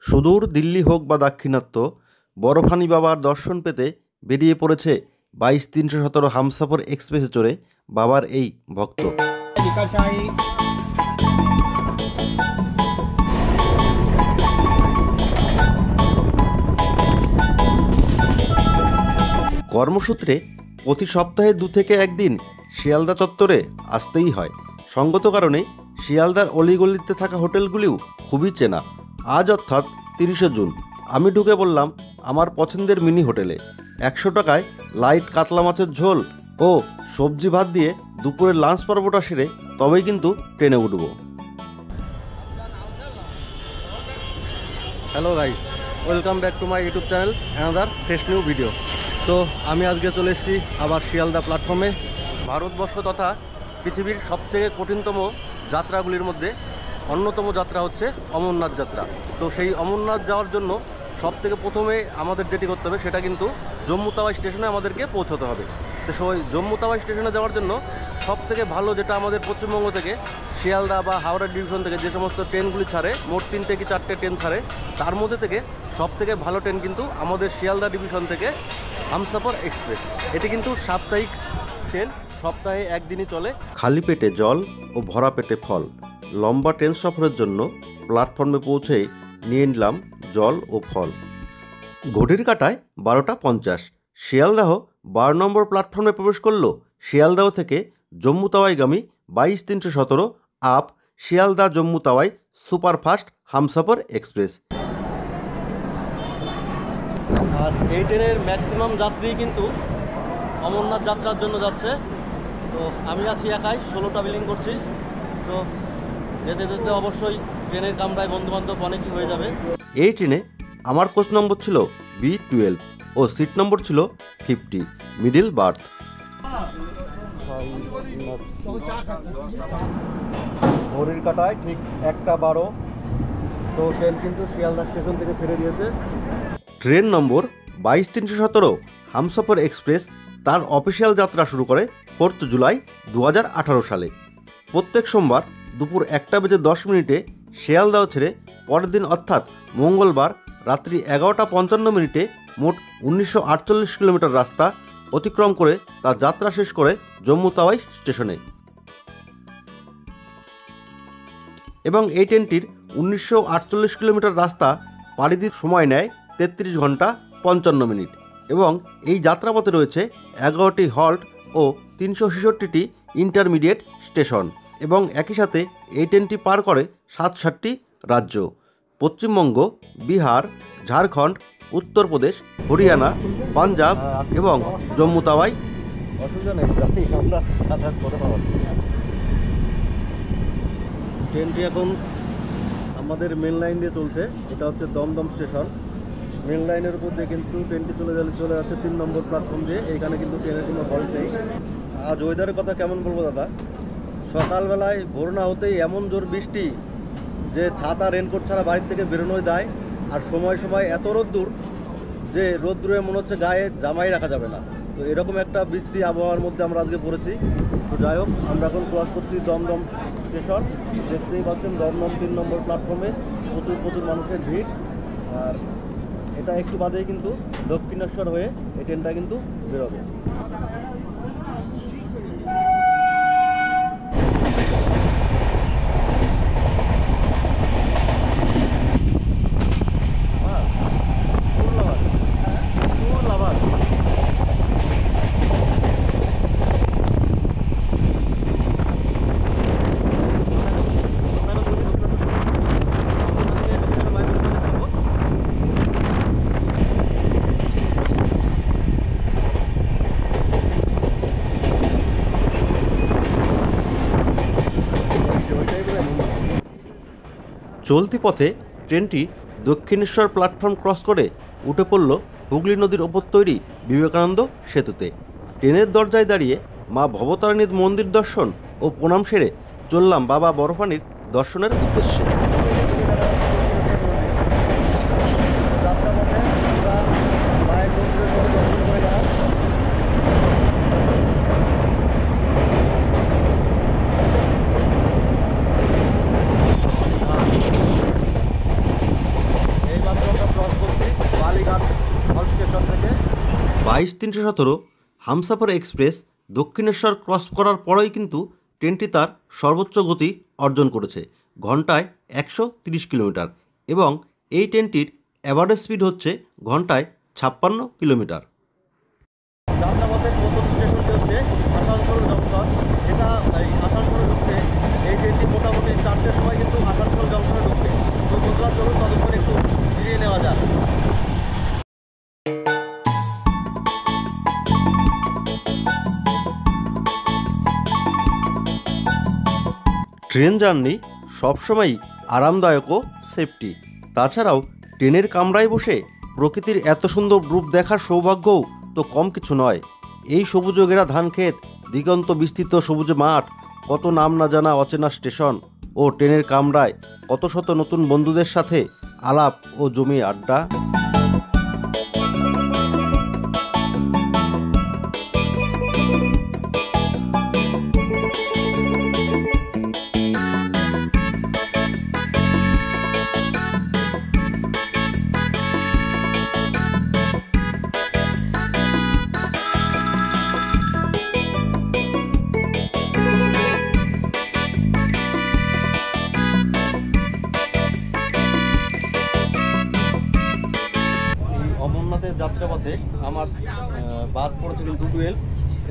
সুদূর দিল্লি হোক বা দাক্ষিণাত্য, বরফানি বাবার দর্শন পেতে বেরিয়ে পড়েছে 22-317 হামসফর এক্সপ্রেসে চড়ে বাবার এই ভক্ত। কর্মসূত্রে প্রতি সপ্তাহে 2 থেকে 1 দিন শিয়ালদা চত্বরে আসতেই হয়। সঙ্গত কারণে শিয়ালদার অলিগলিতে থাকা হোটেলগুলিও খুবই চেনা। আজ অর্থাৎ 30শে জুন আমি ঢুকে পড়লাম আমার পছন্দের মিনি হোটেলে। 100 টাকায় লাইট কাতলা মাছের ঝোল ও সবজি ভাত দিয়ে দুপুরের লাঞ্চ পর্বটা সেরে তবেই কিন্তু ট্রেনে উঠব। Hello guys, welcome back to my YouTube channel another fresh new video. তো আমি আজকে চলে এসেছি আবার শিয়ালদা প্ল্যাটফর্মে। ভারতবর্ষ তথা পৃথিবীর সবথেকে কঠিনতম যাত্রাগুলির মধ্যে অন্যতম যাত্রা হচ্ছে অমরনাথ যাত্রা। তো সেই অমরনাথ যাওয়ার জন্য সবথেকে প্রথমে আমাদের যেটি করতে হবে সেটা কিন্তু জম্মু তাওয়াই স্টেশনে আমাদেরকে পৌঁছতে হবে। তো সেই জম্মু তাওয়াই স্টেশনে যাওয়ার জন্য সবথেকে ভালো যেটা আমাদের পশ্চিমবঙ্গ থেকে শিয়ালদা বা হাওড়া ডিভিশন থেকে যে সমস্ত ট্রেনগুলি ছাড়ে, মোট 3 কি 4টে ট্রেন ছাড়ে, তার মধ্যে থেকে সবথেকে ভালো ট্রেন কিন্তু আমাদের শিয়ালদা ডিভিশন থেকে হামসফর এক্সপ্রেস। এটি কিন্তু সাপ্তাহিক ট্রেন, সপ্তাহে 1 দিনই চলে। খালি পেটে জল ও ভরা পেটে ফল। লম্বা ট্রেন সফরের জন্য প্ল্যাটফর্মে পৌঁছে নিয়ে নিলাম জল ও ফল। ঘড়ির কাঁটায় 12টা 50। শিয়ালদাহ 12 নম্বর প্ল্যাটফর্মে প্রবেশ করলো শিয়ালদাহ থেকে জম্মু তাওয়াইগামী 22-317 up Sealdah Jammu Tawi superfast Humsafar express. আর এই ট্রেনের ম্যাক্সিমাম যাত্রী কিন্তু অমরনাথ যাত্রার জন্য যাচ্ছে। তো আমি আছি একাই, সোলো ট্রাভেলিং করছি। তো যেতে যেতে অবশ্যই ট্রেনের কামরায় বন্ধুবান্ধব অনেকই হয়ে যাবে। এই ট্রেনে আমার কোচ নম্বর ছিল B12 ও সিট নম্বর ছিল 50, মিডিল বার্থ। ঘড়ির কাঁটায় ঠিক 1টা 12। তো ট্রেন কিন্তু শিয়ালদা স্টেশন থেকে ছেড়ে দিয়েছে। ট্রেন নম্বর 22-317 হামসফর এক্সপ্রেস তার অফিসিয়াল যাত্রা শুরু করে 4 জুলাই 2018 সালে। প্রত্যেক সোমবার দুপুর 1:10 শিয়ালদাহ ছেড়ে পরের দিন অর্থাৎ মঙ্গলবার রাত্রি 11:55 মোট 1948 কিলোমিটার রাস্তা অতিক্রম করে তার যাত্রা শেষ করে জম্মু তাওয়াই স্টেশনে। এবং এই ট্রেনটির 1948 কিলোমিটার রাস্তা পাড়ি দিতে সময় নেয় 33 ঘন্টা 55 মিনিট। এবং এই যাত্রাপথে রয়েছে 11টি হল্ট ও 366টি ইন্টারমিডিয়েট স্টেশন। এবং একই সাথে এই ট্রেনটি পার করে 7টি রাজ্য: পশ্চিমবঙ্গ, বিহার, ঝাড়খণ্ড, উত্তরপ্রদেশ, হরিয়ানা, পাঞ্জাব এবং জম্মু তাওয়াই। অসুবিধা নেই, আমরা যাতায়াত করে পাবো। ট্রেনটি এখন আমাদের মেন লাইন দিয়ে চলছে। এটা হচ্ছে দমদম স্টেশন। মেন লাইনের উপর দিয়ে কিন্তু ট্রেনটি চলে যাচ্ছে 3 নম্বর প্ল্যাটফর্ম দিয়ে। এইখানে কিন্তু ট্রেনের কোনো হল্ট নেই। আজ ওয়েদারের কথা কেমন বলবো দাদা, সকালবেলায় ভোর না হতেই এমন জোর বৃষ্টি যে ছাতা রেনকোট ছাড়া বাড়ির থেকে বেরোনোই দায়। আর সময় সময় এত রোদ্দুর যে রোদ্দুরে মনে হচ্ছে গায়ে জামাই রাখা যাবে না। তো এরকম একটা বৃষ্টি আবহাওয়ার মধ্যে আমরা আজকে পড়েছি। তো যাই হোক, আমরা এখন ক্রস করছি দমদম স্টেশন। দেখতেই পাচ্ছেন দমদম 3 নম্বর প্ল্যাটফর্মে প্রচুর মানুষের ভিড়। আর এটা একটু বাদেই কিন্তু দক্ষিণেশ্বর হয়ে এই ট্রেনটা কিন্তু বেরোবে। চলতি পথে ট্রেনটি দক্ষিণেশ্বর প্ল্যাটফর্ম ক্রস করে উঠে পড়ল হুগলি নদীর ওপর তৈরি বিবেকানন্দ সেতুতে। ট্রেনের দরজায় দাঁড়িয়ে মা ভবতারিণীর মন্দির দর্শন ও প্রণাম সেরে চললাম বাবা বরফানির দর্শনের উদ্দেশ্যে। 22-317 হামসাফার এক্সপ্রেস দক্ষিণেশ্বর ক্রস করার পরেই কিন্তু ট্রেনটি তার সর্বোচ্চ গতি অর্জন করেছে, ঘন্টায় 130 কিলোমিটার, এবং এই ট্রেনটির অ্যাভারেজ স্পিড হচ্ছে ঘন্টায় 56 কিলোমিটার। যাত্রাপথের প্রথম স্টেশনটি হচ্ছে আসানসোল জংশন। এটা এই আসানসোলে ঢুকতে এই ট্রেনটি মোটামুটি 4টের সময় কিন্তু আসানসোল জংশনে ঢুকবে। তো বন্ধুরা চলুন ততক্ষণ একটু ফিরিয়ে নেওয়া যাক। ট্রেন জার্নি সবসময়ই আরামদায়ক ও সেফটি। তাছাড়াও ট্রেনের কামরায় বসে প্রকৃতির এত সুন্দর রূপ দেখার সৌভাগ্যও তো কম কিছু নয়। এই সবুজ ঘেরা ধানক্ষেত, দিগন্ত বিস্তৃত সবুজ মাঠ, কত নাম না জানা অচেনা স্টেশন ও ট্রেনের কামরায় কত শত নতুন বন্ধুদের সাথে আলাপ ও জমি আড্ডা। যাত্রাপথে আমার বাদ পড়েছে কিন্তু 12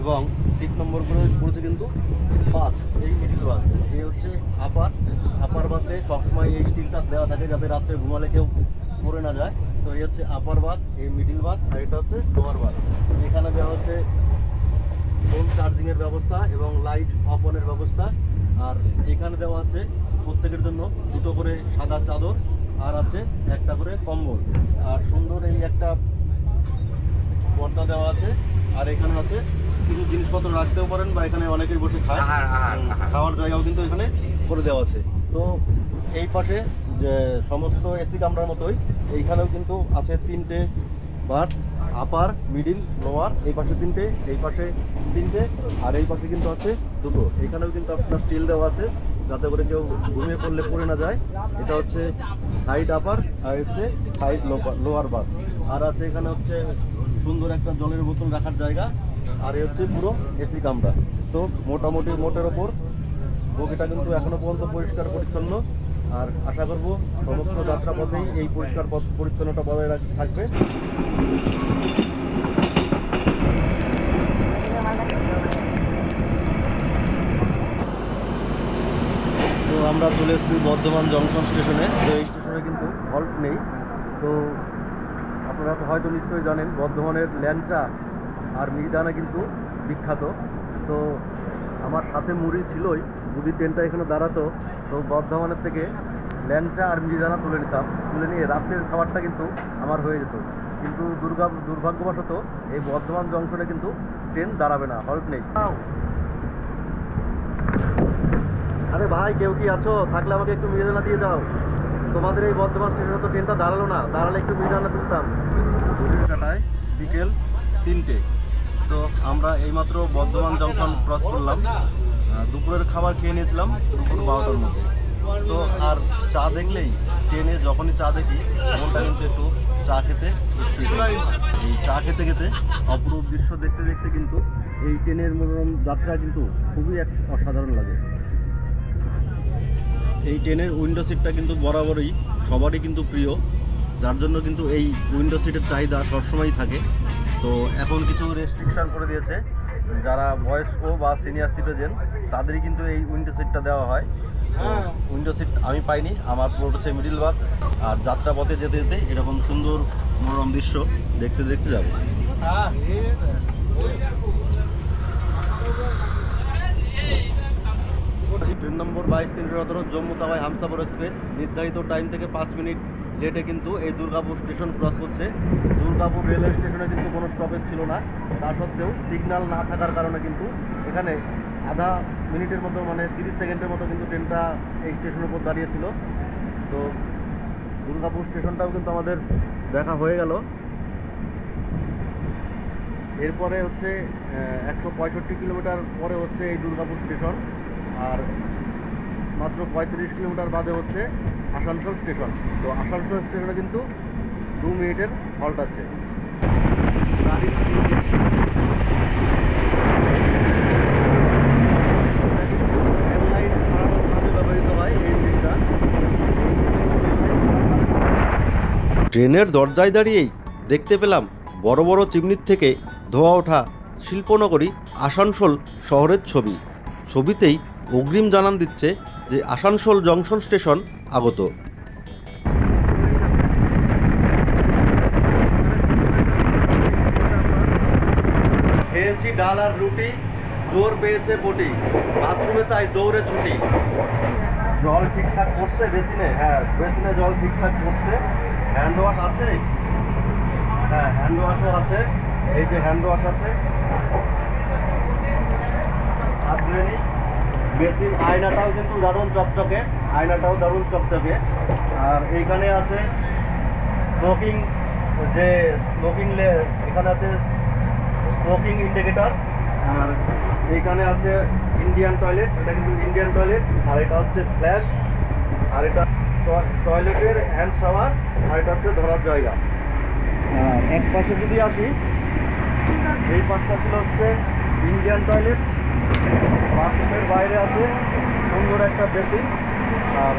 এবং সিট নম্বর পড়েছে কিন্তু 5। এই মিডিল বাদ, এই হচ্ছে আপার বাদে সবসময় এই স্টিলটা দেওয়া থাকে যাতে রাত্রে ঘুমালে কেউ পড়ে না যায়। তো এই হচ্ছে আপার বাদ, এই মিডিল বাদ, আর এটা হচ্ছে লোয়ার বাদ। এখানে দেওয়া হচ্ছে ফোন চার্জিংয়ের ব্যবস্থা এবং লাইট অফ অনের ব্যবস্থা। আর এখানে দেওয়া আছে প্রত্যেকের জন্য 2টো করে সাদা চাদর, আর আছে একটা করে কম্বল, আর সুন্দর এই একটা পর্দা দেওয়া আছে। আর এখানে আছে কিছু জিনিসপত্র রাখতেও পারেন, বা এখানে অনেকেই বসে খায়, খাওয়ার জায়গাও কিন্তু এখানে করে দেওয়া আছে। তো এই পাশে যে সমস্ত এসি কামরার মতোই এইখানেও কিন্তু আছে 3টে বার্থ, আপার, মিডিল, লোয়ার। এই পাশে 3টে, এই পাশে 3টে, আর এই পাশে কিন্তু আছে 2টো। এইখানেও কিন্তু আপনার স্টিল দেওয়া আছে যাতে করে কেউ ঘুমিয়ে পড়লে পড়ে না যায়। এটা হচ্ছে সাইড আপার, আর হচ্ছে সাইড লোয়ার বার্থ। আর আছে এখানে হচ্ছে সুন্দর একটা জলের বোতল রাখার জায়গা, আর এই হচ্ছে পুরো এসি কামরা। তো মোটামুটি মোটের ওপর বগিটা কিন্তু এখনো পর্যন্ত পরিষ্কার পরিচ্ছন্ন, আর আশা করব সমস্ত যাত্রাপথেই এই পরিষ্কার পরিচ্ছন্নতা বজায় থাকবে। তো আমরা চলে এসেছি বর্ধমান জংশন স্টেশনে। তো এই স্টেশনে কিন্তু হল্ট নেই। তো আপনারা হয়তো নিশ্চয়ই জানেন বর্ধমানের ল্যাংচা আর মিহিদানা কিন্তু বিখ্যাত। তো আমার সাথে মুড়ি ছিলই, যদি ট্রেনটা এখানে দাঁড়াতো তো বর্ধমানের থেকে ল্যাংচা আর মিহিদানা তুলে নিয়ে রাত্রের খাবারটা কিন্তু আমার হয়ে যেত। কিন্তু দুর্ভাগ্যবশত এই বর্ধমান জংশনে কিন্তু ট্রেন দাঁড়াবে না, হল্ট নেই। আরে ভাই, কেউ কি আছো? থাকলে আমাকে একটু মিহিদানা দিয়ে দাও। তোমাদের এই বর্ধমান স্টেশনে তো ট্রেনটা দাঁড়ালো না, দাঁড়ালে একটু মিহিদানা তুলতাম। ঘড়ির কাটায় বিকেল 3টে। তো আমরা এইমাত্র বর্ধমান জংশন ক্রস করলাম। দুপুরের খাবার খেয়ে নিয়েছিলাম দুপুর 12টার মধ্যে। তো আর চা দেখলেই, ট্রেনে যখনই চা দেখি মনটা কিন্তু একটু চা খেতে, এই চা খেতে খেতে অপরূপ দৃশ্য দেখতে দেখতে কিন্তু এই ট্রেনের মনোরম যাত্রা কিন্তু খুবই এক অসাধারণ লাগে। এই ট্রেনের উইন্ডো সিটটা কিন্তু বরাবরই সবারই কিন্তু প্রিয়, যার জন্য কিন্তু এই উইন্ডো সিটের চাহিদা সবসময়ই থাকে। তো এখন কিছু রেস্ট্রিকশন করে দিয়েছে, যারা বয়স্ক বা সিনিয়র সিটিজেন তাদেরই কিন্তু এই উইন্ডো সিটটা দেওয়া হয়। উইন্ডো সিট আমি পাইনি, আমার পুরো হচ্ছে মিডিল বার্থ। আর যাত্রাপথে যেতে যেতে এরকম সুন্দর মনোরম দৃশ্য দেখতে দেখতে যাবো। ট্রেন নম্বর 22-317 জম্মু তাওয়াই হামসাফার এক্সপ্রেস নির্ধারিত টাইম থেকে 5 মিনিট লেটে কিন্তু এই দুর্গাপুর স্টেশন ক্রস করছে। দুর্গাপুর রেলওয়ে স্টেশনে কিন্তু কোনো স্টপেজ ছিল না, তা সত্ত্বেও সিগন্যাল না থাকার কারণে কিন্তু এখানে আধা মিনিটের মতো, মানে 30 সেকেন্ডের মতো কিন্তু ট্রেনটা এই স্টেশনের উপর দাঁড়িয়েছিল। তো দুর্গাপুর স্টেশনটাও কিন্তু আমাদের দেখা হয়ে গেল। এরপরে হচ্ছে 165 কিলোমিটার পরে হচ্ছে এই দুর্গাপুর স্টেশন, আর মাত্র 35 কিলোমিটার বাদে হচ্ছে আসানসোল স্টেশন। তো আসানসোল স্টেশনে কিন্তু 2 মিনিটের হল্ট আছে। গাড়ির ব্যবহৃত হয় এই ইঞ্জিনটা। ট্রেনের দরজায় দাঁড়িয়েই দেখতে পেলাম বড় বড় চিমনির থেকে ধোয়া ওঠা শিল্পনগরী আসানসোল শহরের ছবি। ছবিতেই অগ্রিম জানান দিচ্ছে যে আসানসোল জংশন স্টেশন আগত। খেয়েছি ডাল আর রুটি, জোর পেয়েছে বটি, বাথরুমে তাই দৌড়ে ছুটি। জল ঠিকঠাক করছে বেসিনে? হ্যাঁ, বেসিনে জল ঠিকঠাক করছে। হ্যান্ড ওয়াশ আছে? হ্যাঁ, হ্যান্ড ওয়াশও আছে। এই যে হ্যান্ড ওয়াশ আছে। হাত ধুয়ে নিই। বেসিন আয়নাটাও কিন্তু দারুণ চকচকে, আয়নাটাও দারুণ চকচকে। আর এইখানে আছে স্মোকিং, যে স্মোকিং এখানে আছে স্মোকিং ইন্ডিকেটর। আর এইখানে আছে ইন্ডিয়ান টয়লেট, এটা কিন্তু ইন্ডিয়ান টয়লেট। আর এটা হচ্ছে ফ্ল্যাশ, আর এটা টয়লেটের হ্যান্ড শাওয়ার, আর এটা হচ্ছে ধরার জায়গা। আর এক পাশে যদি আসি, এই পাশটা ছিল হচ্ছে ইন্ডিয়ান টয়লেট। বাথরুমের বাইরে আছে সুন্দর একটা বেসিন, আর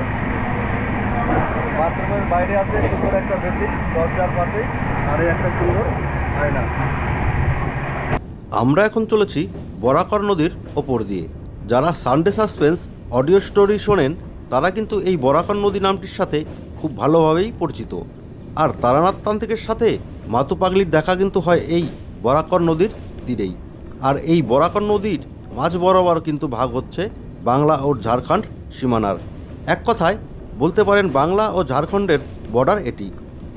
বাথরুমের বাইরে আছে সুন্দর একটা বেসিন দরজার পাশে, আর এই একটা সুন্দর আয়না। আমরা এখন চলেছি বরাকর নদীর ওপর দিয়ে। যারা সানডে সাসপেন্স অডিও স্টোরি শোনেন তারা কিন্তু এই বরাকর নদী নামটির সাথে খুব ভালোভাবেই পরিচিত। আর তারানাথ তান্ত্রিকের সাথে মাতু পাগলির দেখা কিন্তু হয় এই বরাকর নদীর তীরেই। আর এই বরাকর নদীর মাঝ বরাবর কিন্তু ভাগ হচ্ছে বাংলা ও ঝাড়খণ্ড সীমানার। এক কথায় বলতে পারেন বাংলা ও ঝাড়খণ্ডের বর্ডার এটি।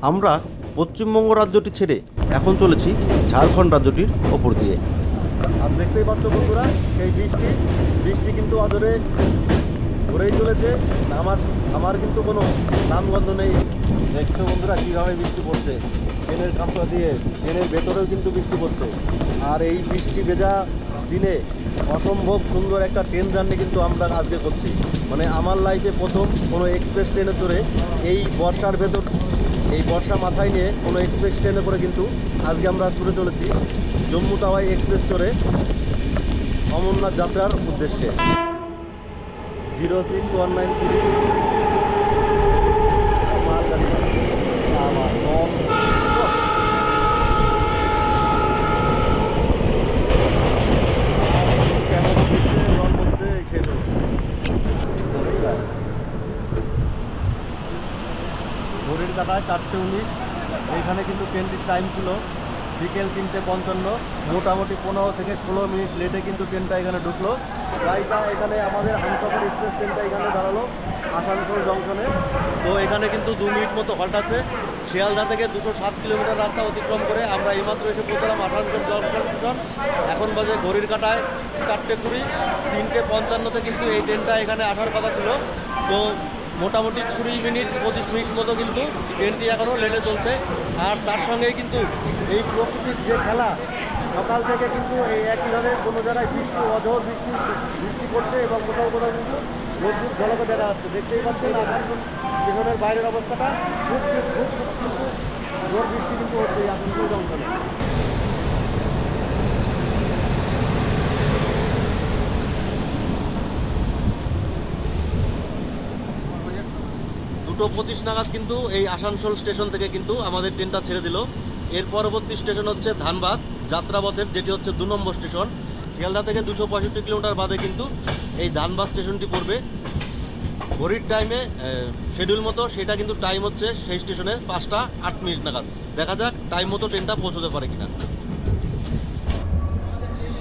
আমরা পশ্চিমবঙ্গ রাজ্যটি ছেড়ে এখন চলেছি ঝাড়খণ্ড রাজ্যটির ওপর দিয়ে। আর দেখতেই পাচ্ছ বন্ধুরা, সেই বৃষ্টি কিন্তু অদূরে ঘুরেই চলেছে। আমার কিন্তু কোনো নামগন্ধ নেই। দেখছো বন্ধুরা কীভাবে বৃষ্টি পড়ছে, ট্রেনের কাঁচা দিয়ে, ট্রেনের ভেতরেও কিন্তু বৃষ্টি পড়ছে। আর এই বৃষ্টি ভেজা দিনে অসম্ভব সুন্দর একটা ট্রেন জার্নি কিন্তু আমরা আজকে করছি। মানে আমার লাইফে প্রথম কোনো এক্সপ্রেস ট্রেনে চড়ে, এই বর্ষার ভেতর, এই বর্ষা মাথায় নিয়ে কোনো এক্সপ্রেস ট্রেনে করে কিন্তু আজকে আমরা ঘুরে চলেছি জম্মু তাওয়াই এক্সপ্রেস চড়ে অমরনাথ যাত্রার উদ্দেশ্যে। 06193 মালগাড়ি ঘড়ির কাটায় 4:19। এইখানে কিন্তু ট্রেনটির টাইম ছিল বিকেল 3:55। মোটামুটি 15 থেকে 16 মিনিট লেটে কিন্তু ট্রেনটা এখানে ঢুকলো। গাড়িটা এখানে আমাদের হামসফর এক্সপ্রেস ট্রেনটা এখানে দাঁড়ালো আসানসোল জংশনে। তো এখানে কিন্তু 2 মিনিট মতো হল্ট আছে। শিয়ালদা থেকে 207 কিলোমিটার রাস্তা অতিক্রম করে আমরা এইমাত্র এসে পৌঁছলাম আসানসোল জংশন স্টেশন। এখন বাজে ঘড়ির কাটায় 4:20। 3:55-তে কিন্তু এই ট্রেনটা এখানে আসার কথা ছিল। তো মোটামুটি 20 মিনিট 25 মিনিট মতো কিন্তু ট্রেনটি এখনও লেটে চলছে। আর তার সঙ্গেই কিন্তু এই প্রকৃতির যে খেলা, সকাল থেকে কিন্তু এই একইভাবে কোনো জায়গায় বৃষ্টি, অঝোর বৃষ্টি পড়ছে এবং কোথাও কোথাও কিন্তু রোদ্দুর ঝলকে দেখা যাচ্ছে। দেখতেই পাচ্ছেন আসানসোল স্টেশনের বাইরের অবস্থাটা। খুব কিন্তু জোর বৃষ্টি কিন্তু হচ্ছে এই আসানসোল জংশনে। 2:25 নাগাদ কিন্তু এই আসানসোল স্টেশন থেকে কিন্তু আমাদের ট্রেনটা ছেড়ে দিল। এর পরবর্তী স্টেশন হচ্ছে ধানবাদ যাত্রাপথের, যেটি হচ্ছে 2 নম্বর স্টেশন। শিয়ালদা থেকে 265 কিলোমিটার বাদে কিন্তু এই ধানবাদ স্টেশনটি পড়বে। ঘড়ির টাইমে শিডিউল মতো সেটা কিন্তু টাইম হচ্ছে সেই স্টেশনে 5:08 নাগাদ। দেখা যাক টাইম মতো ট্রেনটা পৌঁছতে পারে কিনা।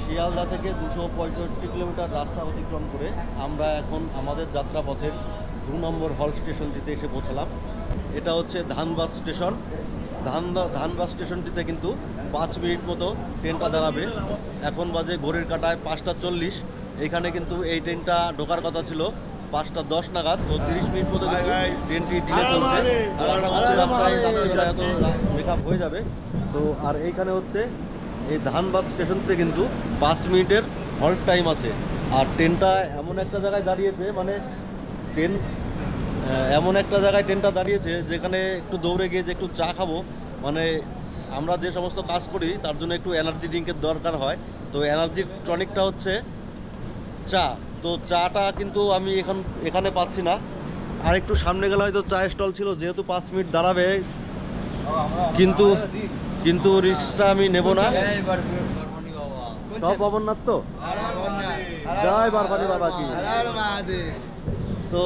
শিয়ালদা থেকে 265 কিলোমিটার রাস্তা অতিক্রম করে আমরা এখন আমাদের যাত্রাপথের 2 নম্বর হল স্টেশনটিতে এসে পৌঁছলাম। এটা হচ্ছে ধানবাদ স্টেশন। ধানবাদ স্টেশনটিতে কিন্তু 5 মিনিট মতো ট্রেনটা দাঁড়াবে। এখন বাজে ঘড়ির কাটায় 5:40। এখানে কিন্তু এই ট্রেনটা ঢোকার কথা ছিল 5:10 নাগাদ। তো 30 মিনিট মতো কিন্তু ট্রেনটি ডিলে চলছে। রাস্তায় রাত্রিবেলা এত মেকআপ হয়ে যাবে। তো আর এইখানে হচ্ছে এই ধানবাদ স্টেশনতে কিন্তু 5 মিনিটের হল্ট টাইম আছে। আর ট্রেনটা এমন একটা জায়গায় দাঁড়িয়েছে, মানে এমন একটা জায়গায় ট্রেনটা দাঁড়িয়েছে যেখানে একটু দৌড়ে গিয়ে যে একটু চা খাবো, মানে আমরা যে সমস্ত কাজ করি তার জন্য একটু এনার্জি ড্রিঙ্কের দরকার হয়। তো এনার্জি টনিকটা হচ্ছে চা। তো চাটা কিন্তু আমি এখানে পাচ্ছি না, আর একটু সামনে গেলে হয়তো চায়ের স্টল ছিল, যেহেতু 5 মিনিট দাঁড়াবে, কিন্তু রিস্কটা আমি নেব না। সব অমরনাথ তো জয় বারবানি বাবা কি। তো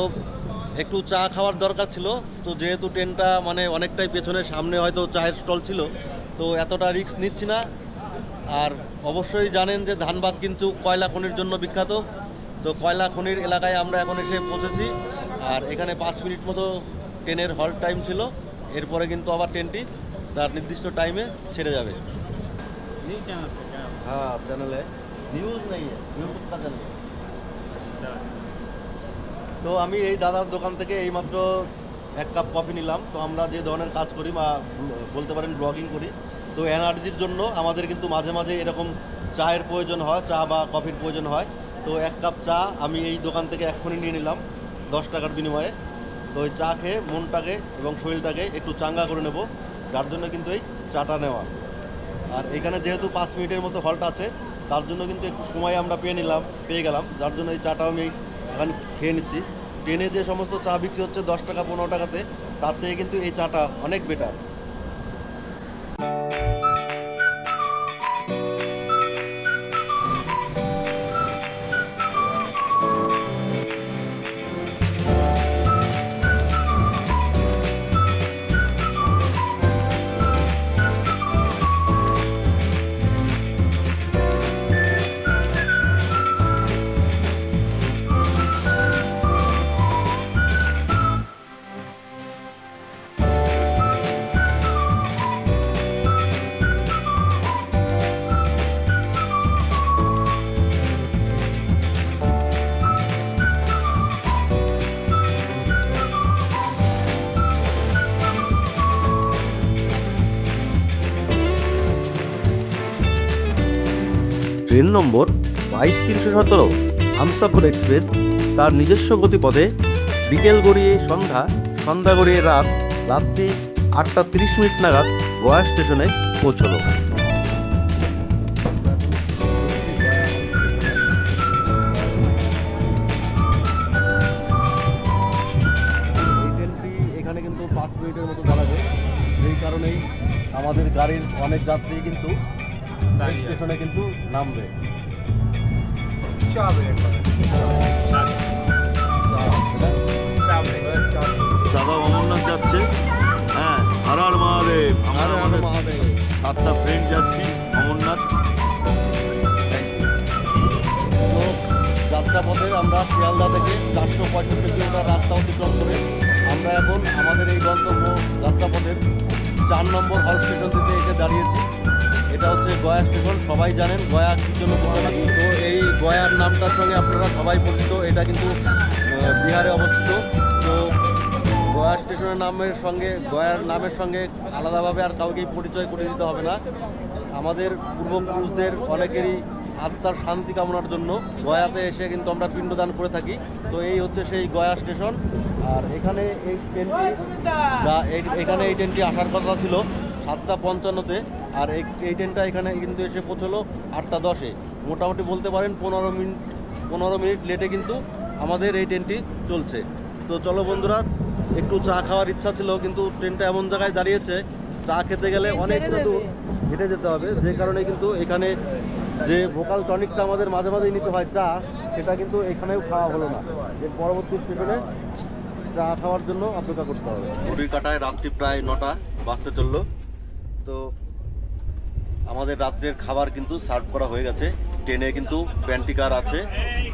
একটু চা খাওয়ার দরকার ছিল, তো যেহেতু ট্রেনটা মানে অনেকটাই পেছনে, সামনে হয়তো চায়ের স্টল ছিল, তো এতটা রিস্ক নিচ্ছি না। আর অবশ্যই জানেন যে ধানবাদ কিন্তু কয়লা খনির জন্য বিখ্যাত। তো কয়লা খনির এলাকায় আমরা এখন এসে পৌঁছেছি, আর এখানে 5 মিনিট মতো ট্রেনের হল্ট টাইম ছিল। এরপরে কিন্তু আবার ট্রেনটি তার নির্দিষ্ট টাইমে ছেড়ে যাবে। হ্যাঁ, চ্যানেলে নিউজ নেই, ইউটিউব का চ্যানেল। তো আমি এই দাদার দোকান থেকে এইমাত্র 1 কাপ কফি নিলাম। তো আমরা যে ধরনের কাজ করি বা বলতে পারেন ব্লগিং করি, তো এনার্জির জন্য আমাদের কিন্তু মাঝে মাঝে এরকম চায়ের প্রয়োজন হয়, চা বা কফির প্রয়োজন হয়। তো 1 কাপ চা আমি এই দোকান থেকে এক্ষুনি নিয়ে নিলাম 10 টাকার বিনিময়ে। তো ওই চা খেয়ে মনটাকে এবং শরীরটাকে একটু চাঙ্গা করে নেব, যার জন্য কিন্তু এই চাটা নেওয়া। আর এখানে যেহেতু 5 মিনিটের মতো হল্ট আছে, তার জন্য কিন্তু একটু সময় আমরা পেয়ে গেলাম, যার জন্য এই চাটাও আমি এখানে খেয়ে নিচ্ছি। ট্রেনে যে সমস্ত চা বিক্রি হচ্ছে 10 টাকা 15 টাকাতে, তার থেকে কিন্তু এই চাটা অনেক বেটার। ট্রেন নম্বর 22317 হামসাফর এক্সপ্রেস তার নিজস্ব গতিপথে বিকেল গড়িয়ে সন্ধ্যা, সন্ধ্যা গড়িয়ে রাত, রাত্রি 8টা 30 মিনিট নাগাদ গয়া স্টেশনে পৌঁছলো। এখানে কিন্তু 5 মিনিটের মতো দাঁড়াবে, যেই কারণেই আমাদের গাড়ির অনেক যাত্রী কিন্তু স্টেশনে কিন্তু নামবে। দাদা অমরনাথ যাচ্ছে। হ্যাঁ, হর হর মহাদেব। আমাদের 7টা ফ্রেন্ড যাচ্ছি অমরনাথ। তো যাত্রাপথে আমরা শিয়ালদা থেকে 465 কিলোমিটার রাস্তা অতিক্রম করে আমরা এখন আমাদের এই গন্তব্য যাত্রাপথের 4 নম্বর হল স্টেশনটিতে এসে দাঁড়িয়েছি। এটা হচ্ছে গয়া স্টেশন। সবাই জানেন গয়া কী জন্য বিখ্যাত। তো এই গয়ার নামটার সঙ্গে আপনারা সবাই পরিচিত, এটা কিন্তু বিহারে অবস্থিত। তো গয়া স্টেশনের গয়ার নামের সঙ্গে আলাদাভাবে আর কাউকেই পরিচয় করে দিতে হবে না। আমাদের পূর্বপুরুষদের অনেকেরই আত্মার শান্তি কামনার জন্য গয়াতে এসে কিন্তু আমরা পিণ্ডদান করে থাকি। তো এই হচ্ছে সেই গয়া স্টেশন। আর এখানে এই ট্রেনটি আসার কথা ছিল 7টা 55-তে, আর এই ট্রেনটা এখানে কিন্তু এসে পৌঁছলো 8টা 10-এ। মোটামুটি বলতে পারেন 15 মিনিট লেটে কিন্তু আমাদের এই ট্রেনটি চলছে। তো চলো বন্ধুরা, একটু চা খাওয়ার ইচ্ছা ছিল, কিন্তু ট্রেনটা এমন জায়গায় দাঁড়িয়েছে চা খেতে গেলে অনেক দূর হেঁটে যেতে হবে, যে কারণে কিন্তু এখানে যে ভোকাল টনিকটা আমাদের মাঝে মাঝেই নিতে হয় চা, সেটা কিন্তু এখানেও খাওয়া হলো না। এর পরবর্তী স্টেশনে চা খাওয়ার জন্য অপেক্ষা করতে হবে। ঘড়ির কাঁটায় রাত্রি প্রায় 9টা বাজতে চললো। তো আমাদের রাত্রের খাবার কিন্তু সার্ভ করা হয়ে গেছে। ট্রেনে কিন্তু প্যান্টিকার আছে,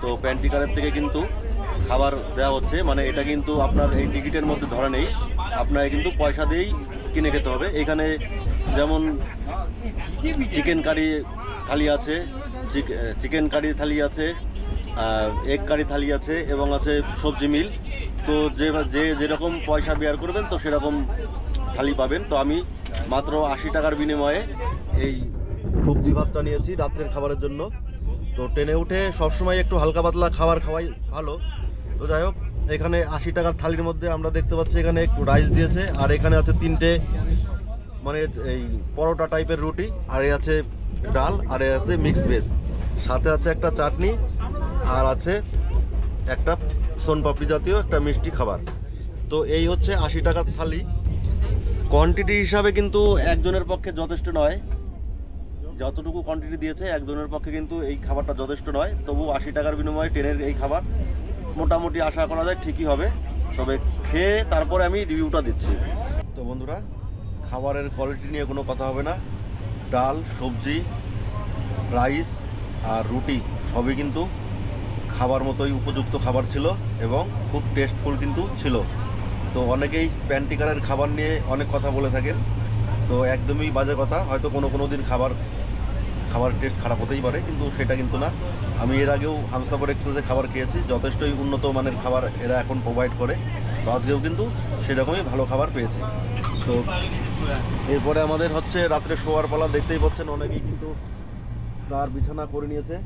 তো প্যান্টিকারের থেকে কিন্তু খাবার দেওয়া হচ্ছে। মানে এটা কিন্তু আপনার এই টিকিটের মধ্যে ধরা নেই, আপনাকে কিন্তু পয়সা দিয়েই কিনে খেতে হবে। এখানে যেমন চিকেন কারি থালি আছে, চিকেন কারি থালি আছে, এগ কারি থালি আছে, এবং আছে সবজি মিল। তো যে যেরকম পয়সা বেয়ার করবেন তো সেরকম থালি পাবেন। তো আমি মাত্র 80 টাকার বিনিময়ে এই সবজি ভাতটা নিয়েছি রাত্রের খাবারের জন্য। তো ট্রেনে উঠে সবসময় একটু হালকা পাতলা খাবার খাওয়াই ভালো। তো যাই হোক, এখানে 80 টাকার থালির মধ্যে আমরা দেখতে পাচ্ছি এখানে একটু রাইস দিয়েছে, আর এখানে আছে 3টে মানে এই পরোটা টাইপের রুটি, আর এ আছে ডাল, আর এ আছে মিক্সড ভেজ, সাথে আছে একটা চাটনি, আর আছে একটা সোনপাপড়ি জাতীয় একটা মিষ্টি খাবার। তো এই হচ্ছে 80 টাকার থালি। কোয়ান্টিটি হিসাবে কিন্তু একজনের পক্ষে যথেষ্ট নয়, যতটুকু কোয়ান্টিটি দিয়েছে একজনের পক্ষে কিন্তু এই খাবারটা যথেষ্ট নয়। তবু 80 টাকার বিনিময়ে ট্রেনের এই খাবার মোটামুটি আশা করা যায় ঠিকই হবে। তবে খেয়ে তারপরে আমি রিভিউটা দিচ্ছি। তো বন্ধুরা, খাবারের কোয়ালিটি নিয়ে কোনো কথা হবে না। ডাল, সবজি, রাইস আর রুটি সবই কিন্তু খাবার মতোই উপযুক্ত খাবার ছিল এবং খুব টেস্টফুল কিন্তু ছিল। তো অনেকেই প্যান্টিকারের খাবার নিয়ে অনেক কথা বলে থাকেন, তো একদমই বাজে কথা। হয়তো কোনো দিন খাবার টেস্ট খারাপ হতেই পারে, কিন্তু সেটা কিন্তু না। আমি এর আগেও হামসাফর এক্সপ্রেসে খাবার খেয়েছি, যথেষ্টই উন্নত মানের খাবার এরা এখন প্রোভাইড করে। তো আজকেও কিন্তু সেরকমই ভালো খাবার পেয়েছি। তো এরপরে আমাদের হচ্ছে রাত্রে শোয়ার পালা। দেখতেই পাচ্ছেন অনেকেই কিন্তু তার বিছানা করে নিয়েছে,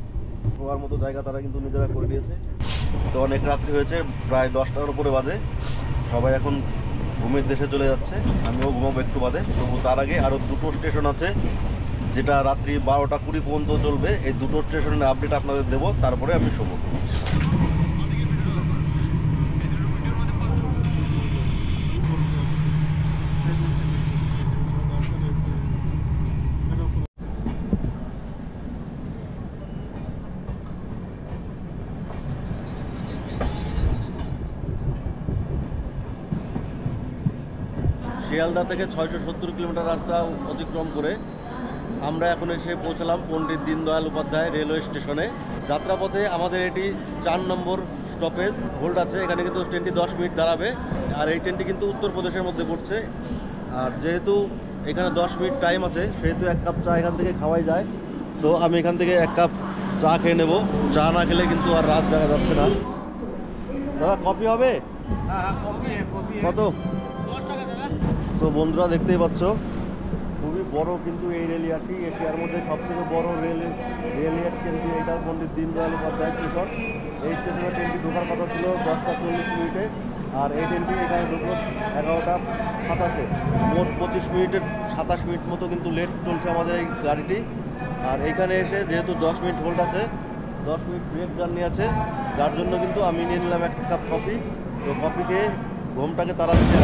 শোয়ার মতো জায়গা তারা কিন্তু নিজেরা করে নিয়েছে। তো অনেক রাত্রি হয়েছে, প্রায় 10টার উপরে বাজে। সবাই এখন ঘুমের দেশে চলে যাচ্ছে, আমিও ঘুমাবো একটু বাদে। তবু তার আগে আরও দুটো স্টেশন আছে, যেটা রাত্রি 12টা 20 পর্যন্ত চলবে। এই দুটো স্টেশনের আপডেট আপনাদের দেবো, তারপরে আমি শোবো। শিয়ালদা থেকে 670 কিলোমিটার রাস্তা অতিক্রম করে আমরা এখন এসে পৌঁছলাম পণ্ডিত দীনদয়াল উপাধ্যায় রেলওয়ে স্টেশনে। যাত্রাপথে আমাদের এটি 4 নম্বর স্টপেজ হোল্ড আছে। এখানে কিন্তু ট্রেনটি 10 মিনিট দাঁড়াবে, আর এই ট্রেনটি কিন্তু উত্তরপ্রদেশের মধ্যে পড়ছে। আর যেহেতু এখানে 10 মিনিট টাইম আছে, সেহেতু 1 কাপ চা এখান থেকে খাওয়াই যায়। তো আমি এখান থেকে 1 কাপ চা খেয়ে নেব। চা না খেলে কিন্তু আর রাত জাগা যাচ্ছে না। দাদা, কফি হবে? কত? তো বন্ধুরা, দেখতেই পাচ্ছ খুবই বড় কিন্তু এই রেল ইয়ারটি এশিয়ার মধ্যে সবথেকে বড় রেল ইয়ার কিন্তু এটা পণ্ডিত দীনদয়াল উপাধ্যায় স্টেশন। এই স্টেশনে ট্রেনটি ঢোকার কথা ছিল 10টা 40 মিনিটে, আর এই ট্রেনটি এখানে ঢুকলো 11টা 27-এ। মোট 25 মিনিটের 27 মিনিট মতো কিন্তু লেট চলছে আমাদের এই গাড়িটি। আর এইখানে এসে যেহেতু 10 মিনিট হোল্ড আছে, 10 মিনিট ব্রেক জার্নি আছে, যার জন্য কিন্তু আমি নিয়ে নিলাম 1 কাপ কফি। তো কফি খেয়ে ঘুমটাকে তাড়াচ্ছে।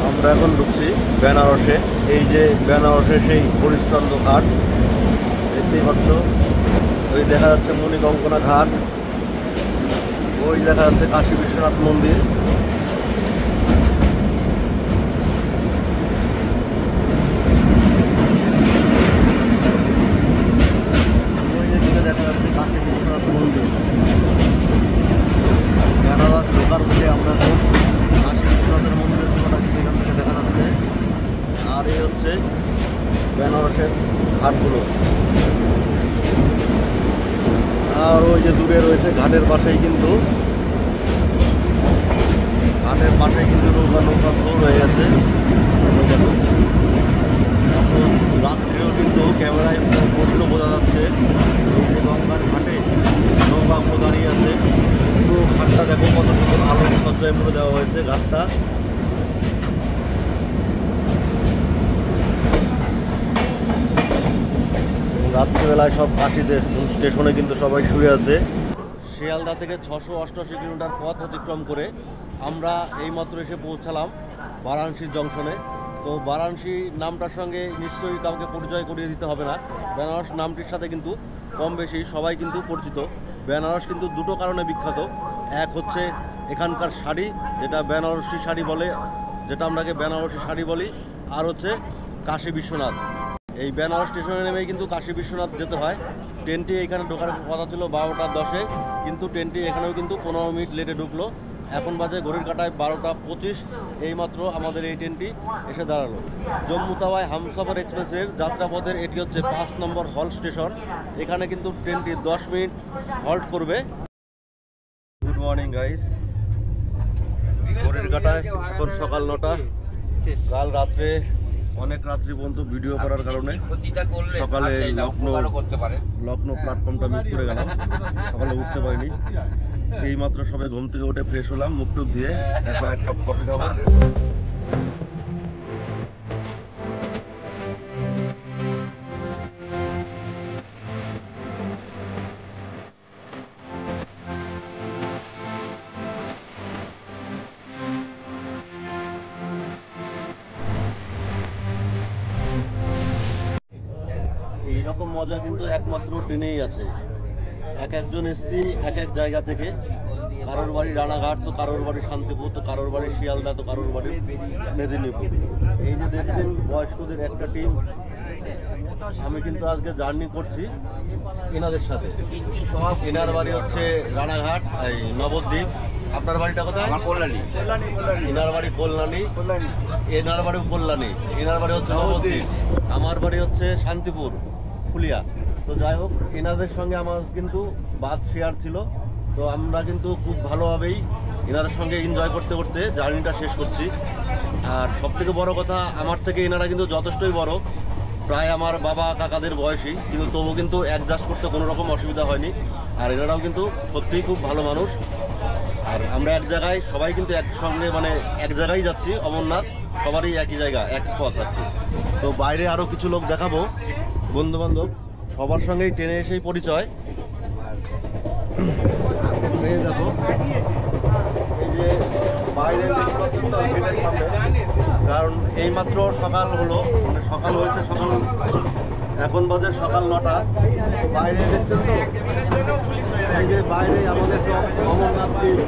আমরা এখন ঢুকছি বেনারসে। এই যে বেনারসে সেই হরিশ্চন্দ্র ঘাট দেখতেই পাচ্ছ, ওই দেখা যাচ্ছে মণিকঙ্কনা ঘাট, ওই দেখা যাচ্ছে কাশী বিশ্বনাথ মন্দির। ওই দিকে দেখা যাচ্ছে কাশী বিশ্বনাথ মন্দির। বেনারস ঢোকার মুখে আমরা তো কাশী বিশ্বনাথের মন্দিরের জন্য এখান থেকে দেখা যাচ্ছে। আর এই হচ্ছে বেনারসের ঘাটগুলো। আর ওই যে দূরে রয়েছে ঘাটের পাশেই কিন্তু নৌকা ফ্লোর হয়ে গেছে। রাত্রেও কিন্তু ক্যামেরায় প্রশ্ন বোঝা যাচ্ছে। এই যে গঙ্গার ঘাটে নৌকাগুলো দাঁড়িয়ে আছে, পুরো ঘাটটা দেখো কত সুন্দর আলোর সজ্জায় মুড়ে দেওয়া হয়েছে ঘাটটা। রাত্রিবেলায় সব কাশিদের স্টেশনে কিন্তু সবাই শুয়ে আছে। শিয়ালদা থেকে 688 কিলোমিটার পথ অতিক্রম করে আমরা এইমাত্র এসে পৌঁছালাম বারাণসী জংশনে। তো বারাণসী নামটার সঙ্গে নিশ্চয়ই কাউকে পরিচয় করিয়ে দিতে হবে না। বেনারস নামটির সাথে কিন্তু কম বেশি সবাই কিন্তু পরিচিত। বেনারস কিন্তু দুটো কারণে বিখ্যাত। এক হচ্ছে এখানকার শাড়ি, যেটা বেনারসি শাড়ি বলে, যেটা আমরাকে বেনারসি শাড়ি বলি। আর হচ্ছে কাশী বিশ্বনাথ। এই বেনারস স্টেশনে নেমেই কিন্তু কাশী বিশ্বনাথ যেতে হয়। ট্রেনটি এখানে ঢোকার কথা ছিল 12টা 10-এ, কিন্তু ট্রেনটি এখানেও কিন্তু 15 মিনিট লেটে ঢুকলো। এখন বাজে ঘড়ির কাঁটায় 12টা 25। এইমাত্র আমাদের এই ট্রেনটি এসে দাঁড়ালো। জম্মু তাওয়াই হামসফর এক্সপ্রেসের যাত্রাপথের এটি হচ্ছে 5 নম্বর হল্ট স্টেশন। এখানে কিন্তু ট্রেনটি 10 মিনিট হল্ট করবে। Good morning guys. ঘড়ির কাঁটায় এখন সকাল 9টা। কাল রাত্রে অনেক রাত্রি পর্যন্ত ভিডিও করার কারণে সকালে লখনৌ প্ল্যাটফর্মটা মিস করে গেলাম, সকালে উঠতে পারিনি। এই মাত্র সবাই ঘুম থেকে উঠে ফ্রেশ হলাম, মুখ টুক দিয়ে এখন এক কাপ কফি খাবো। এইরকম মজা কিন্তু একমাত্র ট্রেনেই আছে। এক একজন এসছি এক এক জায়গা থেকে, কারোর বাড়ি রানাঘাট, তো কারোর বাড়ি শান্তিপুর, তো কারোর বাড়ি শিয়ালদা, তো কারোর বাড়ি মেদিনীপুর। এই যে দেখছেন বয়স্কদের একটা টিম, আমি কিন্তু আজকে জার্নি করছি এনাদের সাথে। এনার বাড়ি হচ্ছে রানাঘাট, এই নবদ্বীপ। আপনার বাড়িটা কোথায়? কল্যাণী। এনার বাড়ি কল্যাণী, এনার বাড়িও কল্যাণী, এনার বাড়ি হচ্ছে নবদ্বীপ, আমার বাড়ি হচ্ছে শান্তিপুর ফুলিয়া। তো যাই হোক, এনাদের সঙ্গে আমার কিন্তু বাদ শেয়ার ছিল। তো আমরা কিন্তু খুব ভালোভাবেই এনাদের সঙ্গে এনজয় করতে করতে জার্নিটা শেষ করছি। আর সবথেকে বড় কথা, আমার থেকে এনারা কিন্তু যথেষ্টই বড়, প্রায় আমার বাবা কাকাদের বয়সী, কিন্তু তবু কিন্তু অ্যাডজাস্ট করতে কোনো রকম অসুবিধা হয়নি। আর এনারাও কিন্তু সত্যিই খুব ভালো মানুষ। আর আমরা এক জায়গায় সবাই কিন্তু একসঙ্গে, মানে এক জায়গায় যাচ্ছি অমরনাথ, সবারই একই জায়গা, একই পথ আর কি। তো বাইরে আরও কিছু লোক দেখাবো, বন্ধু বান্ধব, সবার সঙ্গেই ট্রেনে এসেই পরিচয়। এই দেখো, এই যে বাইরে কারণ এইমাত্র সকাল হলো, মানে সকাল হয়েছে, সকাল এখন বাজে সকাল 9টা। তো বাইরে দেখছেন তো, এই যে বাইরে আমাদের সব অমরনাথ টিম,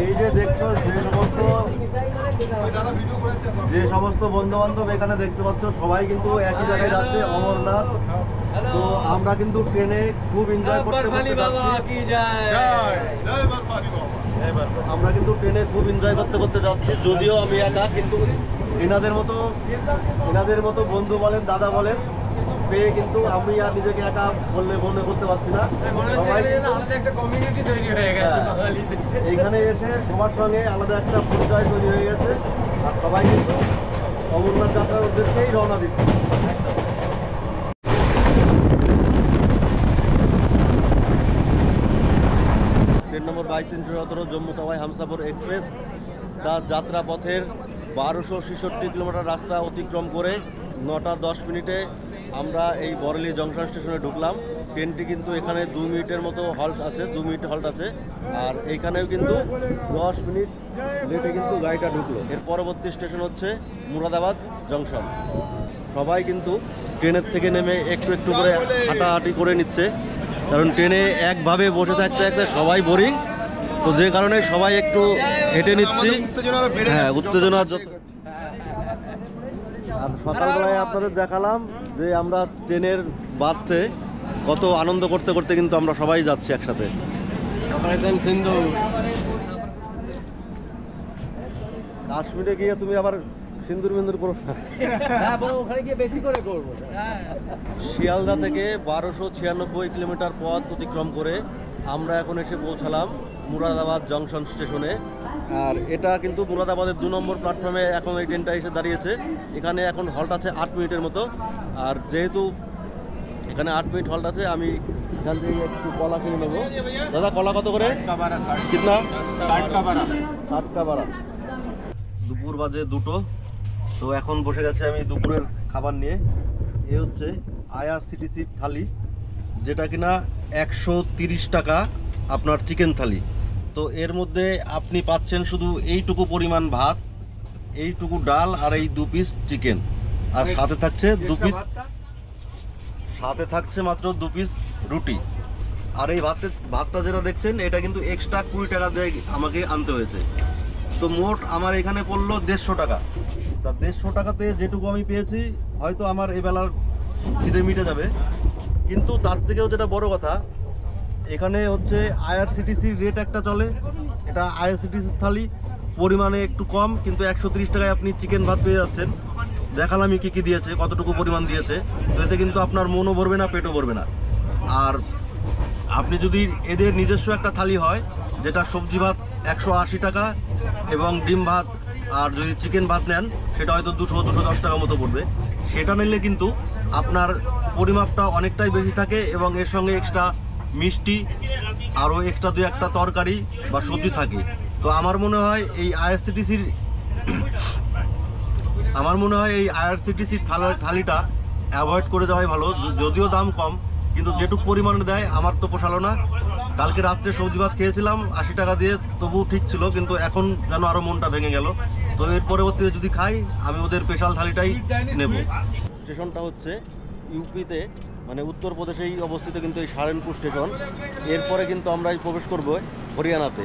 এই যে দেখছো যে সমস্ত বন্ধু বান্ধব এখানে দেখতে পাচ্ছ, সবাই কিন্তু একই জায়গায় যাচ্ছে অমরনাথ। তো আমরা কিন্তু ট্রেনে খুব এনজয় করতে করতে আমরা কিন্তু ট্রেনে খুব এনজয় করতে করতে যাচ্ছি। যদিও আমি একা, কিন্তু এনাদের মতো বন্ধু বলেন, দাদা বলেন পেয়ে কিন্তু আমি আর নিজেকে একা বললে মনে করতে পারছি না। এইখানে এসে সবার সঙ্গে আলাদা একটা পরিচয় তৈরি হয়ে গেছে। আর সবাই কিন্তু অমরনাথ যাত্রার উদ্দেশ্যেই রওনা দিচ্ছে। ট্রেন নম্বর 2217 জম্মু তাওয়াই হামসাফর এক্সপ্রেস, তার যাত্রা পথের 1266 কিলোমিটার রাস্তা অতিক্রম করে 9টা 10 মিনিটে আমরা এই বরেলি জংশন স্টেশনে ঢুকলাম। ট্রেনটি কিন্তু এখানে 2 মিনিটের মতো হল্ট আছে, 2 মিনিট হল্ট আছে। আর এইখানেও কিন্তু 10 মিনিট লেটে কিন্তু গাড়িটা ঢুকলো। এর পরবর্তী স্টেশন হচ্ছে মুরাদাবাদ জংশন। সবাই কিন্তু ট্রেনের থেকে নেমে একটু একটু করে হাঁটাহাঁটি করে নিচ্ছে, কারণ ট্রেনে একভাবে বসে থাকতে থাকতে সবাই বোরিং। তো যে কারণে সবাই একটু হেঁটে নিচ্ছি। হ্যাঁ, উত্তেজনা। আর সকালবেলায় আপনাদের দেখালাম যে আমরা ট্রেনের বাদতে কত আনন্দ করতে করতে কিন্তু আমরা সবাই যাচ্ছি একসাথে। কাশ্মীরে গিয়ে তুমি আবার সিন্দুর মিন্দুর করো না। শিয়ালদা থেকে 1296 কিলোমিটার পথ অতিক্রম করে আমরা এখন এসে পৌঁছালাম মুরাদাবাদ জংশন স্টেশনে। আর এটা কিন্তু মুরাদাবাদের 2 নম্বর প্ল্যাটফর্মে এখন এই ট্রেনটা এসে দাঁড়িয়েছে। এখানে এখন হল্ট আছে 8 মিনিটের মতো। আর যেহেতু এখানে 8 মিনিট হল্ট আছে, আমি এখান থেকে একটু কলা কিনে নেবো। দাদা, কলা কত করে? কিতনা? 60 কা বারা। দুপুর বাজে 2টো। তো এখন বসে গেছে আমি দুপুরের খাবার নিয়ে। এ হচ্ছে IRCTC থালি, যেটা কিনা 130 টাকা আপনার চিকেন থালি। তো এর মধ্যে আপনি পাচ্ছেন শুধু এইটুকু পরিমাণ ভাত, এইটুকু ডাল আর এই 2 পিস চিকেন। আর সাথে থাকছে 2 পিস, সাথে থাকছে মাত্র 2 পিস রুটি। আর এই ভাতটা যেটা দেখছেন, এটা কিন্তু এক্সট্রা 20 টাকা দিয়ে আমাকে আনতে হয়েছে। তো মোট আমার এখানে পড়লো 150 টাকা। তা 150 টাকাতে যেটুকু আমি পেয়েছি, হয়তো আমার এবেলার খিদে মিটে যাবে। কিন্তু তার থেকেও যেটা বড় কথা, এখানে হচ্ছে IRCTC রেট একটা চলে। এটা IRCTC থালি, পরিমাণে একটু কম, কিন্তু 130 টাকায় আপনি চিকেন ভাত পেয়ে যাচ্ছেন। দেখালামই কী কী দিয়েছে, কতটুকু পরিমাণ দিয়েছে। তো এতে কিন্তু আপনার মনও ভরবে না, পেটও ভরবে না। আর আপনি যদি এদের নিজস্ব একটা থালি হয়, যেটা সবজি ভাত 180 টাকা এবং ডিম ভাত, আর যদি চিকেন ভাত নেন সেটা হয়তো 200-210 টাকা মতো পড়বে। সেটা নিলে কিন্তু আপনার পরিমাপটা অনেকটাই বেশি থাকে এবং এর সঙ্গে এক্সট্রা মিষ্টি, আরও এক্সট্রা দু একটা তরকারি বা সবজি থাকে। তো আমার মনে হয় এই আইআরসিটিসির থালিটা অ্যাভয়েড করে যাওয়াই ভালো। যদিও দাম কম, কিন্তু যেটুকু পরিমাণে দেয় আমার তো পোষালো না। কালকে রাত্রে সবজি ভাত খেয়েছিলাম 80 টাকা দিয়ে, তবুও ঠিক ছিল, কিন্তু এখন যেন আরও মনটা ভেঙে গেল। তো এর পরবর্তীতে যদি খাই আমি ওদের স্পেশাল থালিটাই নেব। স্টেশনটা হচ্ছে ইউপিতে, মানে উত্তরপ্রদেশেই অবস্থিত কিন্তু এই সাহারানপুর স্টেশন। এরপরে কিন্তু আমরা প্রবেশ করব হরিয়ানাতে।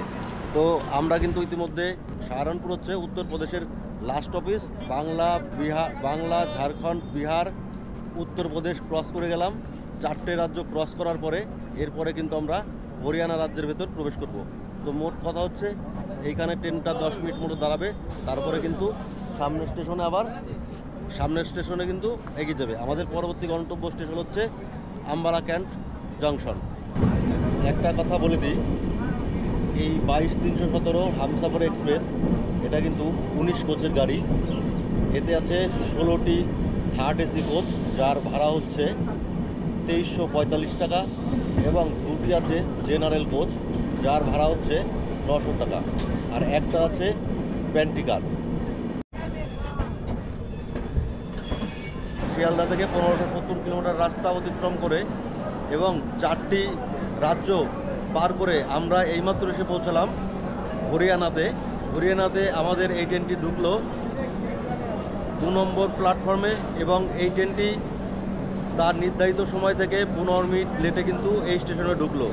তো আমরা কিন্তু ইতিমধ্যে সাহারানপুর হচ্ছে উত্তরপ্রদেশের last office. Bangla, Jharkhand, Bihar, Uttar Pradesh cross করে গেলাম। 4টে রাজ্য ক্রস করার পরে এরপরে কিন্তু আমরা হরিয়ানা রাজ্যের ভেতর প্রবেশ করব। তো মোট কথা হচ্ছে এইখানে ট্রেনটা 10 মিনিট মতো দাঁড়াবে, তারপরে কিন্তু সামনের স্টেশনে কিন্তু এগিয়ে যাবে। আমাদের পরবর্তী গন্তব্য স্টেশন হচ্ছে আম্বালা ক্যান্ট জংশন। একটা কথা বলে দিই, এই 22-317 হামসাফার এক্সপ্রেস এটা কিন্তু 19 কোচের গাড়ি। এতে আছে 16টি থার্ড এসি কোচ, যার ভাড়া হচ্ছে 2345 টাকা, এবং 2টি আছে জেনারেল কোচ, যার ভাড়া হচ্ছে 900 টাকা, আর একটা আছে প্যান্টিকার। শিয়ালদা থেকে 1570 কিলোমিটার রাস্তা অতিক্রম করে এবং 4টি রাজ্য পার করে আমরা এইমাত্র এসে পৌঁছালাম হরিয়ানাতে আমাদের এই ট্রেনটি ঢুকলো 2 নম্বর প্ল্যাটফর্মে, এবং এই ট্রেনটি তার নির্ধারিত সময় থেকে 15 মিনিট লেটে কিন্তু এই স্টেশনে ঢুকলো।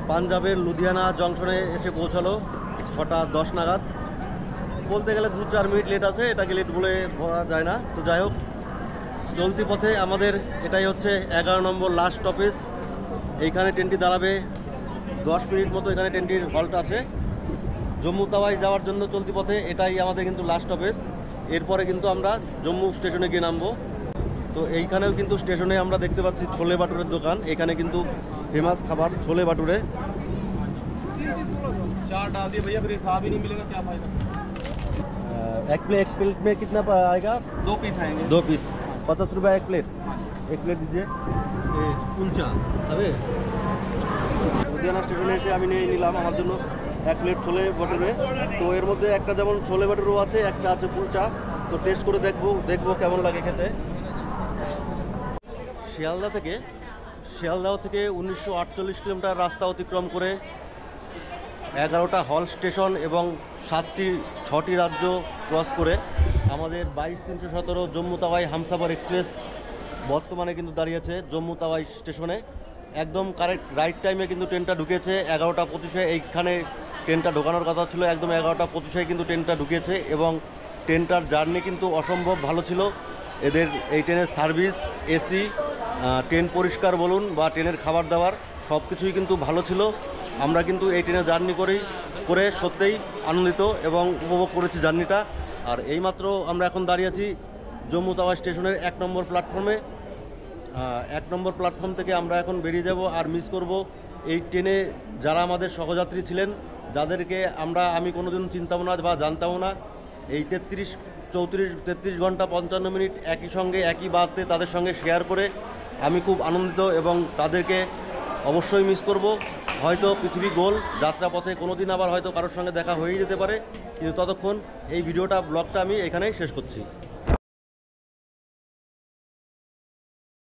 পাঞ্জাবের লুধিয়ানা জংশনে এসে পৌঁছালো 6টা 10 নাগাদ। বলতে গেলে 2-4 মিনিট লেট আছে, এটাকে লেট বলে বলা যায় না। তো যাই হোক, চলতি পথে আমাদের এটাই হচ্ছে 11 নম্বর লাস্ট অফিস। এইখানে ট্রেনটি দাঁড়াবে 10 মিনিট মতো, এখানে ট্রেনটির হল্ট আছে। জম্মু তাওয়াই যাওয়ার জন্য চলতি পথে এটাই আমাদের কিন্তু লাস্ট অফিস। এরপরে কিন্তু আমরা জম্মু স্টেশনে গিয়ে নামবো। তো এইখানেও কিন্তু স্টেশনে আমরা দেখতে পাচ্ছি ছোলে বাটুরের দোকান। এখানে কিন্তু फेमस খাবার छोले भटूरे। 4 डाल दिए भैया, फिर हिसाब ही नहीं मिलेगा, क्या फायदा। एक प्लेट में कितना आएगा? 2 पीस आएंगे। 2 पीस 50 रुपये एक प्लेट दीजिए। कुलचा লুধিয়ানা স্টেশনে এসে আমি নিয়ে নিলাম আমার জন্য 1 প্লেট ছোলে ভটুরে। তো এর মধ্যে একটা যেমন ছোলে ভটুরেও আছে, একটা আছে কুলচা। তো টেস্ট করে দেখবো কেমন লাগে খেতে। শিয়ালদহ থেকে 1948 কিলোমিটার রাস্তা অতিক্রম করে 11টা হল স্টেশন এবং 6টি রাজ্য ক্রস করে আমাদের 22-317 জম্মু তাওয়াই হামসাফার এক্সপ্রেস বর্তমানে কিন্তু দাঁড়িয়েছে জম্মু তাওয়াই স্টেশনে। একদম কারেক্ট রাইট টাইমে কিন্তু ট্রেনটা ঢুকেছে 11টা 25-এ। এইখানে ট্রেনটা ঢোকানোর কথা ছিল, একদম 11টা 25-এ কিন্তু ট্রেনটা ঢুকেছে, এবং ট্রেনটার জার্নি কিন্তু অসম্ভব ভালো ছিল। এদের এই ট্রেনের সার্ভিস, এসি, ট্রেন পরিষ্কার বলুন বা ট্রেনের খাবার দাবার সব কিছুই কিন্তু ভালো ছিল। আমরা কিন্তু এই ট্রেনে জার্নি করে সত্যিই আনন্দিত এবং উপভোগ করেছি জার্নিটা। আর এইমাত্র আমরা এখন দাঁড়িয়ে আছি জম্মু তাওয়াই স্টেশনের 1 নম্বর প্ল্যাটফর্মে। 1 নম্বর প্ল্যাটফর্ম থেকে আমরা এখন বেরিয়ে যাব। আর মিস করব এই ট্রেনে যারা আমাদের সহযাত্রী ছিলেন, যাদেরকে আমি কোনোদিন চিনতাম না বা জানতামও না। এই 33 ঘন্টা 55 মিনিট একই বাসে তাদের সঙ্গে শেয়ার করে আমি খুব আনন্দিত, এবং তাদেরকে অবশ্যই মিস করব। হয়তো পৃথিবী গোল, যাত্রাপথে কোনো দিন আবার হয়তো কারোর সঙ্গে দেখা হয়েই যেতে পারে, কিন্তু ততক্ষণ এই ব্লগটা আমি এখানেই শেষ করছি।